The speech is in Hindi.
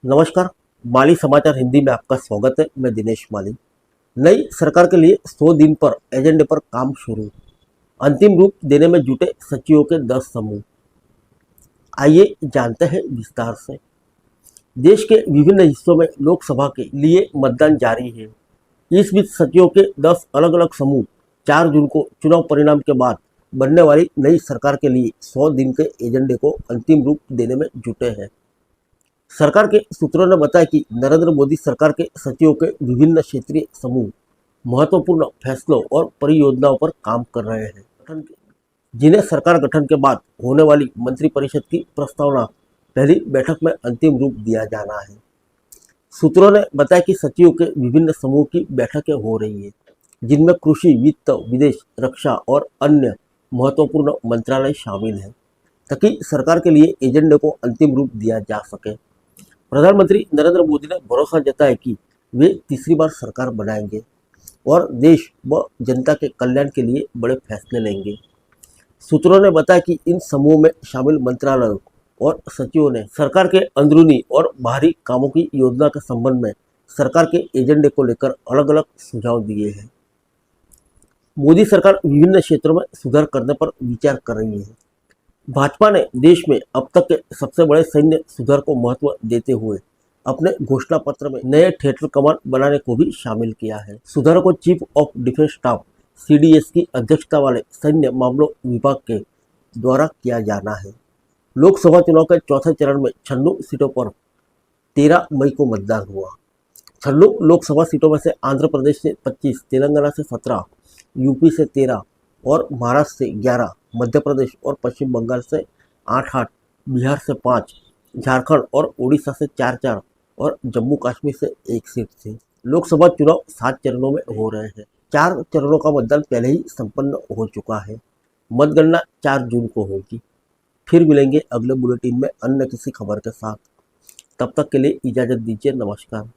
नमस्कार। माली समाचार हिंदी में आपका स्वागत है। मैं दिनेश माली। नई सरकार के लिए 100 दिन पर एजेंडे पर काम शुरू। अंतिम रूप देने में जुटे सचिवों के 10 समूह। आइए जानते हैं विस्तार से। देश के विभिन्न हिस्सों में लोकसभा के लिए मतदान जारी है। इस बीच सचिवों के 10 अलग अलग समूह 4 जून को चुनाव परिणाम के बाद बनने वाली नई सरकार के लिए 100 दिन के एजेंडे को अंतिम रूप देने में जुटे हैं। सरकार के सूत्रों ने बताया कि नरेंद्र मोदी सरकार के सचिवों के विभिन्न क्षेत्रीय समूह महत्वपूर्ण फैसलों और परियोजनाओं पर काम कर रहे हैं, जिन्हें सरकार गठन के बाद होने वाली मंत्रिपरिषद की प्रस्तावना पहली बैठक में अंतिम रूप दिया जाना है। सूत्रों ने बताया कि सचिवों के विभिन्न समूह की बैठकें हो रही है, जिनमें कृषि, वित्त, विदेश, रक्षा और अन्य महत्वपूर्ण मंत्रालय शामिल हैं, ताकि सरकार के लिए एजेंडे को अंतिम रूप दिया जा सके। प्रधानमंत्री नरेंद्र मोदी ने भरोसा जताया कि वे तीसरी बार सरकार बनाएंगे और देश व जनता के कल्याण के लिए बड़े फैसले लेंगे। सूत्रों ने बताया कि इन समूह में शामिल मंत्रालयों और सचिवों ने सरकार के अंदरूनी और बाहरी कामों की योजना के संबंध में सरकार के एजेंडे को लेकर अलग अलग सुझाव दिए हैं। मोदी सरकार विभिन्न क्षेत्रों में सुधार करने पर विचार कर रही है। भाजपा ने देश में अब तक के सबसे बड़े सैन्य सुधार को महत्व देते हुए अपने घोषणा पत्र में नए थिएटर कमान बनाने को भी शामिल किया है। सुधारों को chief of defence staff (CDS) की अध्यक्षता वाले सैन्य मामलों विभाग के द्वारा किया जाना है। लोकसभा चुनाव के चौथे चरण में 96 सीटों पर 13 मई को मतदान हुआ। 96 लोकसभा सीटों में से आंध्र प्रदेश से 25, तेलंगाना से 17, यूपी से 13 और महाराष्ट्र से 11, मध्य प्रदेश और पश्चिम बंगाल से 8-8, बिहार से 5, झारखंड और उड़ीसा से 4-4 और जम्मू कश्मीर से 1 सीट थी। लोकसभा चुनाव 7 चरणों में हो रहे हैं। 4 चरणों का मतदान पहले ही संपन्न हो चुका है। मतगणना 4 जून को होगी। फिर मिलेंगे अगले बुलेटिन में अन्य किसी खबर के साथ। तब तक के लिए इजाज़त दीजिए। नमस्कार।